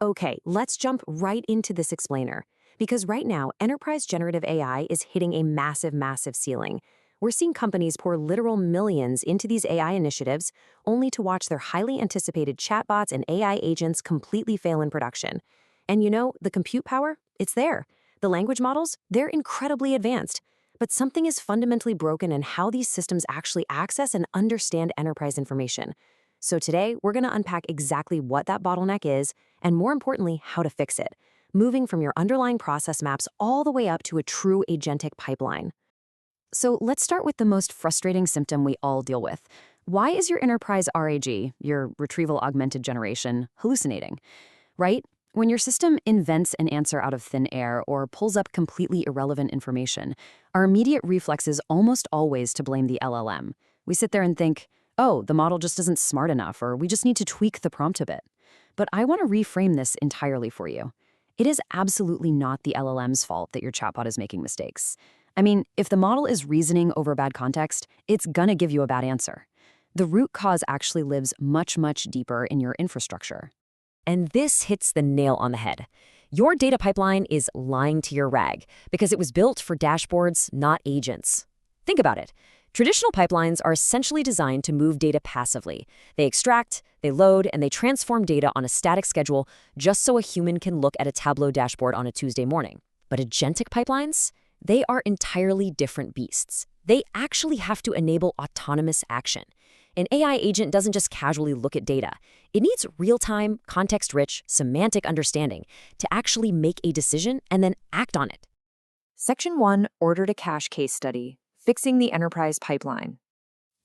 Okay, let's jump right into this explainer. Because right now, enterprise generative AI is hitting a massive ceiling. We're seeing companies pour literal millions into these AI initiatives, only to watch their highly anticipated chatbots and AI agents completely fail in production. And the compute power? It's there. The language models? They're incredibly advanced. But something is fundamentally broken in how these systems actually access and understand enterprise information. So today, we're going to unpack exactly what that bottleneck is, and more importantly, how to fix it, moving from your underlying process maps all the way up to a true agentic pipeline. So let's start with the most frustrating symptom we all deal with. Why is your enterprise RAG, your retrieval augmented generation, hallucinating? Right? When your system invents an answer out of thin air or pulls up completely irrelevant information, our immediate reflex is almost always to blame the LLM. We sit there and think, oh, the model just isn't smart enough, or we just need to tweak the prompt a bit. But I want to reframe this entirely for you. It is absolutely not the LLM's fault that your chatbot is making mistakes. I mean, if the model is reasoning over bad context, it's gonna give you a bad answer. The root cause actually lives much deeper in your infrastructure. And this hits the nail on the head. Your data pipeline is lying to your RAG because it was built for dashboards, not agents. Think about it. Traditional pipelines are essentially designed to move data passively. They extract, they load, and they transform data on a static schedule just so a human can look at a Tableau dashboard on a Tuesday morning. But agentic pipelines? They are entirely different beasts. They actually have to enable autonomous action. An AI agent doesn't just casually look at data. It needs real-time, context-rich, semantic understanding to actually make a decision and then act on it. Section 1, Order-to-Cash Case Study, Fixing the Enterprise Pipeline.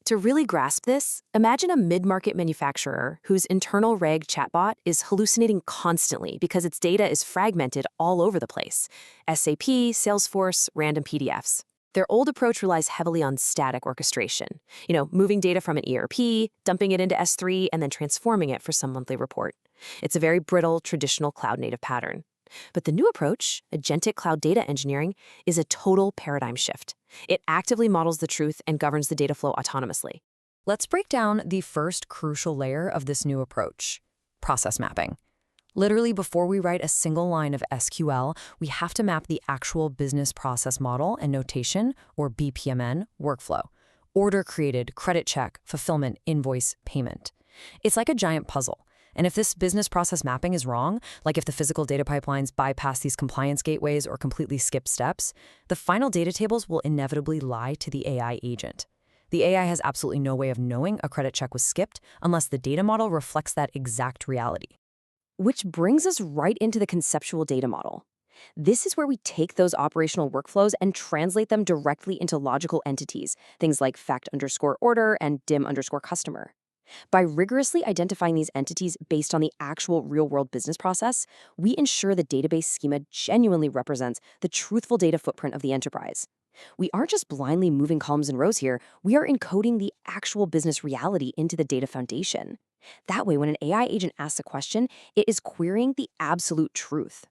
To really grasp this, imagine a mid-market manufacturer whose internal RAG chatbot is hallucinating constantly because its data is fragmented all over the place. SAP, Salesforce, random PDFs. Their old approach relies heavily on static orchestration. Moving data from an ERP, dumping it into S3, and then transforming it for some monthly report. It's a very brittle, traditional cloud-native pattern. But the new approach, agentic cloud data engineering, is a total paradigm shift. It actively models the truth and governs the data flow autonomously. Let's break down the first crucial layer of this new approach, process mapping. Literally, before we write a single line of SQL, we have to map the actual business process model and notation, or BPMN, workflow. Order created, credit check, fulfillment, invoice, payment. It's like a giant puzzle. And if this business process mapping is wrong, like if the physical data pipelines bypass these compliance gateways or completely skip steps, the final data tables will inevitably lie to the AI agent. The AI has absolutely no way of knowing a credit check was skipped unless the data model reflects that exact reality. Which brings us right into the conceptual data model. This is where we take those operational workflows and translate them directly into logical entities, things like fact_order and dim_customer. By rigorously identifying these entities based on the actual real-world business process, we ensure the database schema genuinely represents the truthful data footprint of the enterprise. We aren't just blindly moving columns and rows here, we are encoding the actual business reality into the data foundation. That way, when an AI agent asks a question, it is querying the absolute truth.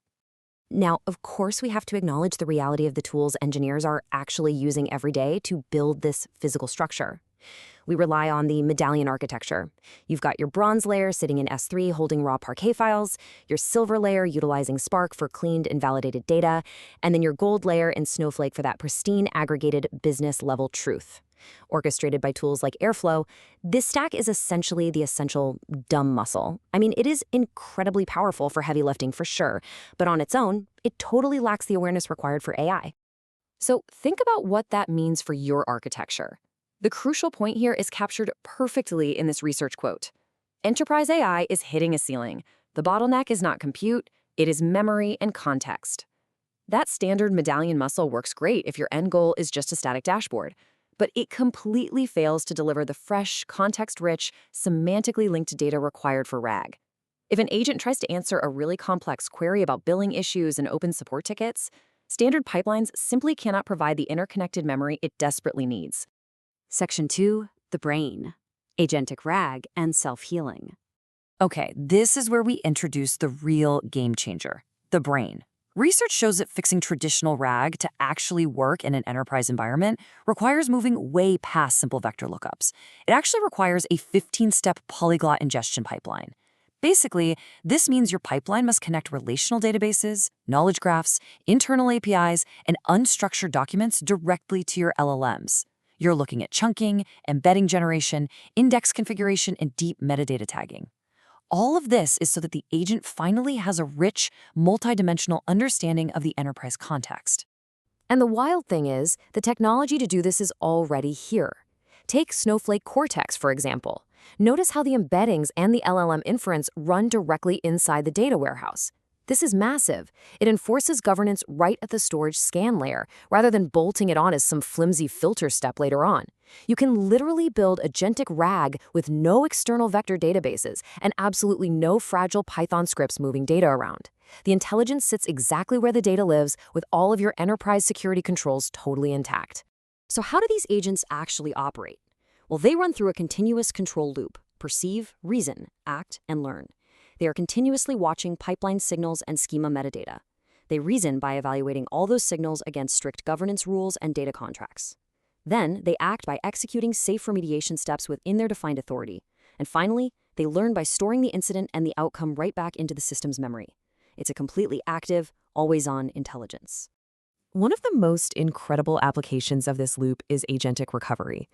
Now, of course, we have to acknowledge the reality of the tools engineers are actually using every day to build this physical structure. We rely on the Medallion Architecture. You've got your bronze layer sitting in S3 holding raw Parquet files, your silver layer utilizing Spark for cleaned and validated data, and then your gold layer in Snowflake for that pristine aggregated business-level truth. Orchestrated by tools like Airflow, this stack is essentially the essential dumb muscle. I mean, it is incredibly powerful for heavy lifting for sure, but on its own, it totally lacks the awareness required for AI. So think about what that means for your architecture. The crucial point here is captured perfectly in this research quote. Enterprise AI is hitting a ceiling. The bottleneck is not compute, it is memory and context. That standard medallion muscle works great if your end goal is just a static dashboard, but it completely fails to deliver the fresh, context-rich, semantically linked data required for RAG. If an agent tries to answer a really complex query about billing issues and open support tickets, standard pipelines simply cannot provide the interconnected memory it desperately needs. Section 2, the brain, agentic RAG, and self-healing. Okay, this is where we introduce the real game changer, the brain. Research shows that fixing traditional RAG to actually work in an enterprise environment requires moving way past simple vector lookups. It actually requires a 15-step polyglot ingestion pipeline. Basically, this means your pipeline must connect relational databases, knowledge graphs, internal APIs, and unstructured documents directly to your LLMs. You're looking at chunking, embedding generation, index configuration, and deep metadata tagging. All of this is so that the agent finally has a rich, multidimensional understanding of the enterprise context. And the wild thing is, the technology to do this is already here. Take Snowflake Cortex, for example. Notice how the embeddings and the LLM inference run directly inside the data warehouse. This is massive. It enforces governance right at the storage scan layer, rather than bolting it on as some flimsy filter step later on. You can literally build agentic RAG with no external vector databases and absolutely no fragile Python scripts moving data around. The intelligence sits exactly where the data lives, with all of your enterprise security controls totally intact. So how do these agents actually operate? Well, they run through a continuous control loop: perceive, reason, act, and learn. They are continuously watching pipeline signals and schema metadata. They reason by evaluating all those signals against strict governance rules and data contracts. Then, they act by executing safe remediation steps within their defined authority. And finally, they learn by storing the incident and the outcome right back into the system's memory. It's a completely active, always-on intelligence. One of the most incredible applications of this loop is agentic recovery.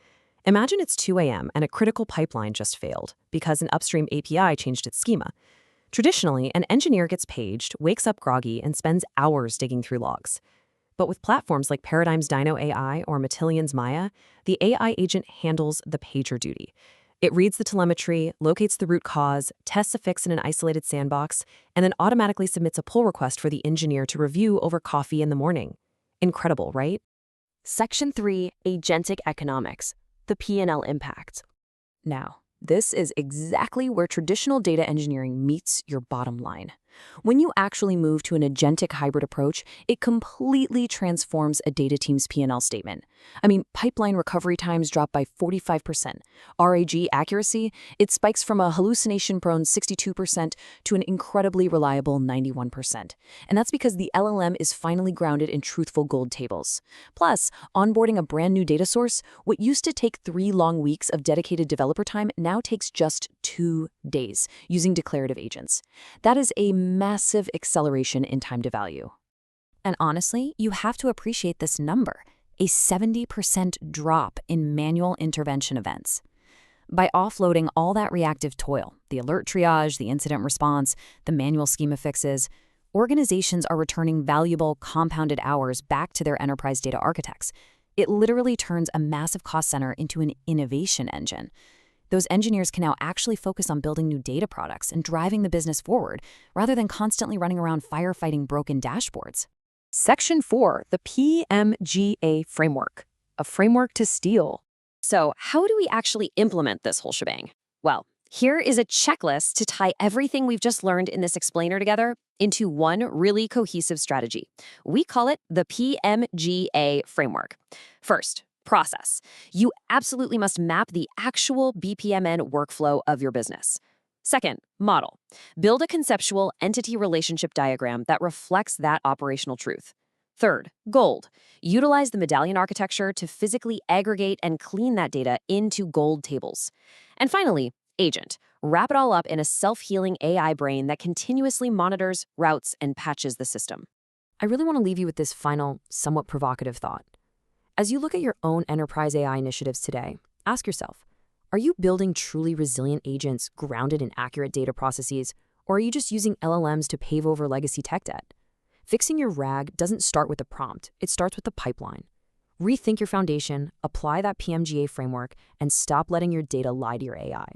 Imagine it's 2 a.m. and a critical pipeline just failed because an upstream API changed its schema. Traditionally, an engineer gets paged, wakes up groggy, and spends hours digging through logs. But with platforms like Paradigm's Dino AI or Medallion's Maya, the AI agent handles the pager duty. It reads the telemetry, locates the root cause, tests a fix in an isolated sandbox, and then automatically submits a pull request for the engineer to review over coffee in the morning. Incredible, right? Section 3, Agentic Economics, the P&L impact. Now, this is exactly where traditional data engineering meets your bottom line. When you actually move to an agentic hybrid approach, it completely transforms a data team's P&L statement. Pipeline recovery times drop by 45%. RAG accuracy, it spikes from a hallucination-prone 62% to an incredibly reliable 91%. And that's because the LLM is finally grounded in truthful gold tables. Plus, onboarding a brand new data source, what used to take 3 long weeks of dedicated developer time now takes just 2 days using declarative agents. That is a massive acceleration in time to value. And honestly, you have to appreciate this number: a 70% drop in manual intervention events. By offloading all that reactive toil, the alert triage, the incident response, the manual schema fixes, organizations are returning valuable compounded hours back to their enterprise data architects. It literally turns a massive cost center into an innovation engine. Those engineers can now actually focus on building new data products and driving the business forward, rather than constantly running around firefighting broken dashboards. Section 4, the PMGA framework, a framework to steal. So, how do we actually implement this whole shebang? Well, here is a checklist to tie everything we've just learned in this explainer together into one really cohesive strategy. We call it the PMGA framework. First, process. You absolutely must map the actual BPMN workflow of your business. Second, model. Build a conceptual entity relationship diagram that reflects that operational truth. Third, gold. Utilize the Medallion Architecture to physically aggregate and clean that data into gold tables. And finally, agent. Wrap it all up in a self-healing AI brain that continuously monitors, routes, and patches the system. I really want to leave you with this final, somewhat provocative thought. As you look at your own enterprise AI initiatives today, ask yourself, are you building truly resilient agents grounded in accurate data processes, or are you just using LLMs to pave over legacy tech debt? Fixing your RAG doesn't start with the prompt, it starts with the pipeline. Rethink your foundation, apply that PMGA framework, and stop letting your data lie to your AI.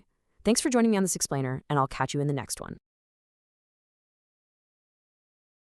Thanks for joining me on this explainer, and I'll catch you in the next one.